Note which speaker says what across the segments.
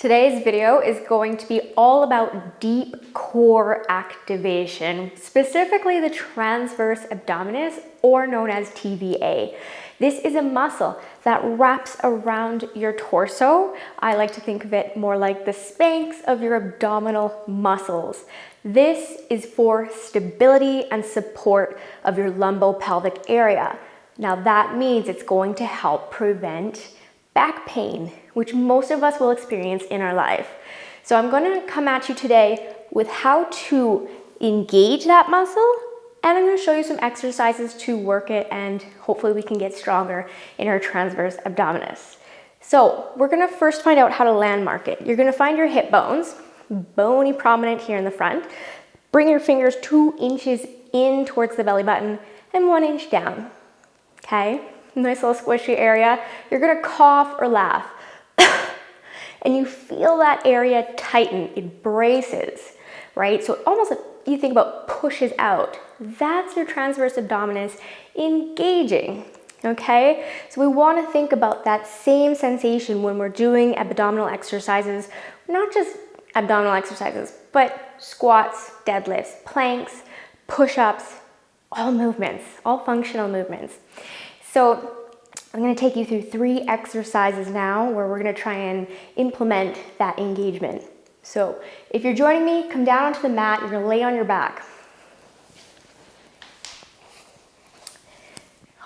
Speaker 1: Today's video is going to be all about deep core activation, specifically the transverse abdominis, or known as TVA. This is a muscle that wraps around your torso. I like to think of it more like the Spanx of your abdominal muscles. This is for stability and support of your lumbopelvic area. Now that means it's going to help prevent back pain, which most of us will experience in our life. So I'm going to come at you today with how to engage that muscle, and I'm going to show you some exercises to work it, and hopefully we can get stronger in our transverse abdominis. So we're going to first find out how to landmark it. You're going to find your hip bones, bony prominent here in the front. Bring your fingers 2 inches in towards the belly button and 1 inch down. Okay? Nice little squishy area. You're gonna cough or laugh. And you feel that area tighten, it braces, right? So almost like you think about pushes out. That's your transverse abdominis engaging, okay? So we wanna think about that same sensation when we're doing abdominal exercises, not just abdominal exercises, but squats, deadlifts, planks, push-ups, all movements, all functional movements. So I'm going to take you through 3 exercises now where we're going to try and implement that engagement. So if you're joining me, come down onto the mat. You're going to lay on your back.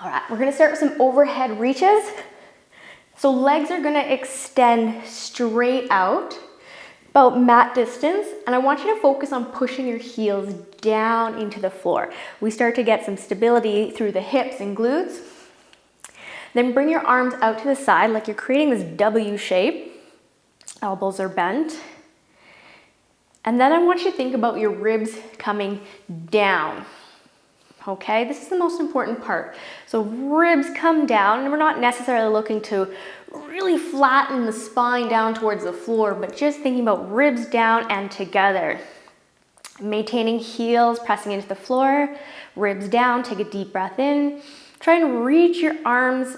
Speaker 1: All right, we're going to start with some overhead reaches. So legs are going to extend straight out, about mat distance, and I want you to focus on pushing your heels down into the floor. We start to get some stability through the hips and glutes. Then bring your arms out to the side like you're creating this W shape. Elbows are bent. And then I want you to think about your ribs coming down. Okay, this is the most important part. So ribs come down, and we're not necessarily looking to really flatten the spine down towards the floor, but just thinking about ribs down and together. Maintaining heels pressing into the floor, ribs down, take a deep breath in. Try and reach your arms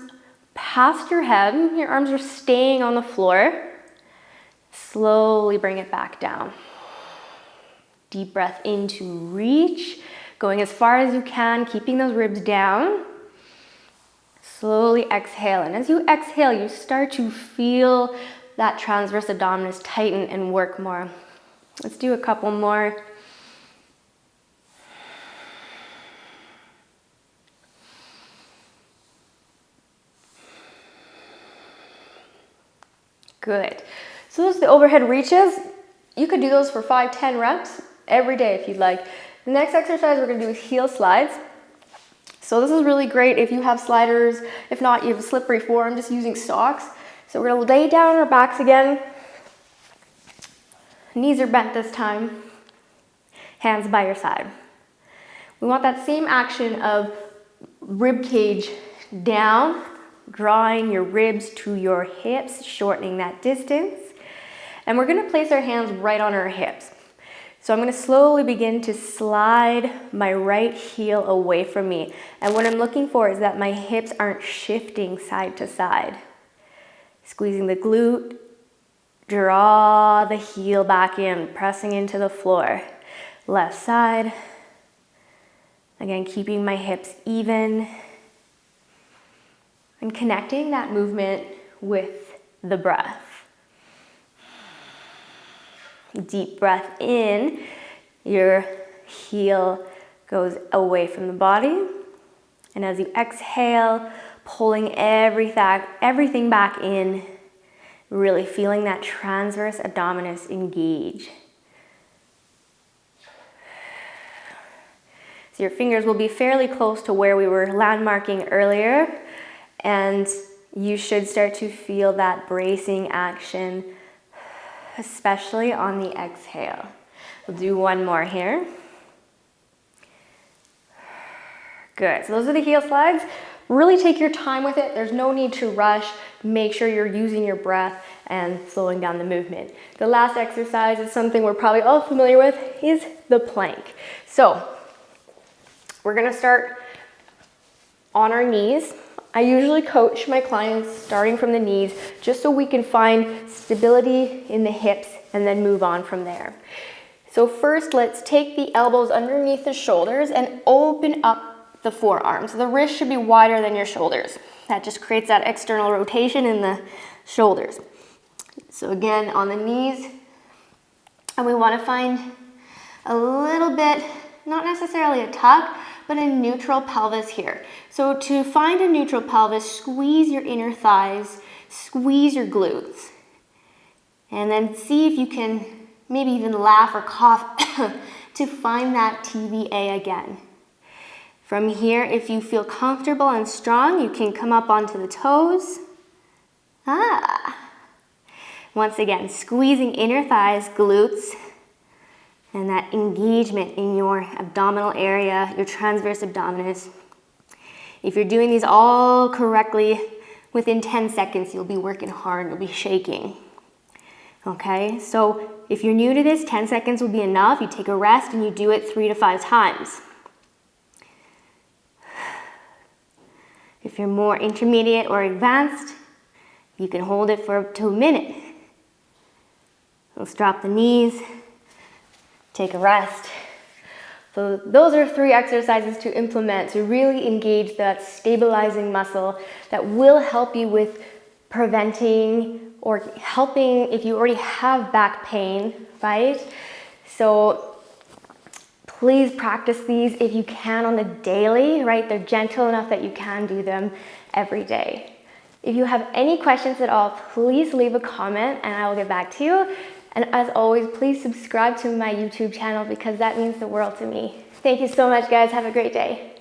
Speaker 1: past your head. Your arms are staying on the floor. Slowly bring it back down. Deep breath in to reach, going as far as you can, keeping those ribs down. Slowly exhale, and as you exhale, you start to feel that transverse abdominis tighten and work more. Let's do a couple more. Good. So those are the overhead reaches. You could do those for 5-10 reps every day if you'd like. The next exercise we're going to do is heel slides. So this is really great if you have sliders. If not, you have a slippery floor. I'm just using socks. So we're going to lay down on our backs again. Knees are bent this time. Hands by your side. We want that same action of rib cage down, drawing your ribs to your hips, shortening that distance. And we're going to place our hands right on our hips. So I'm going to slowly begin to slide my right heel away from me. And what I'm looking for is that my hips aren't shifting side to side. Squeezing the glute, draw the heel back in, pressing into the floor. Left side. Again, keeping my hips even. And connecting that movement with the breath. Deep breath in, your heel goes away from the body. And as you exhale, pulling everything back in, really feeling that transverse abdominis engage. So your fingers will be fairly close to where we were landmarking earlier, and you should start to feel that bracing action, especially on the exhale. We'll do one more here. Good, so those are the heel slides. Really take your time with it. There's no need to rush. Make sure you're using your breath and slowing down the movement. The last exercise is something we're probably all familiar with, is the plank. So we're gonna start on our knees. I usually coach my clients starting from the knees just so we can find stability in the hips and then move on from there. So first, let's take the elbows underneath the shoulders and open up the forearms. The wrist should be wider than your shoulders. That just creates that external rotation in the shoulders. So again, on the knees, and we want to find a little bit, not necessarily a tuck, but a neutral pelvis here. So to find a neutral pelvis, squeeze your inner thighs, squeeze your glutes, and then see if you can maybe even laugh or cough to find that TVA again. From here, if you feel comfortable and strong, you can come up onto the toes. Once again, squeezing inner thighs, glutes, and that engagement in your abdominal area, your transverse abdominis. If you're doing these all correctly, within 10 seconds, you'll be working hard, you'll be shaking. Okay, so if you're new to this, 10 seconds will be enough. You take a rest and you do it 3 to 5 times. If you're more intermediate or advanced, you can hold it for up to a minute. Let's drop the knees, take a rest. So those are 3 exercises to implement to really engage that stabilizing muscle that will help you with preventing or helping if you already have back pain, right? So please practice these if you can on the daily, right? They're gentle enough that you can do them every day. If you have any questions at all, please leave a comment and I will get back to you. And as always, please subscribe to my YouTube channel because that means the world to me. Thank you so much, guys. Have a great day.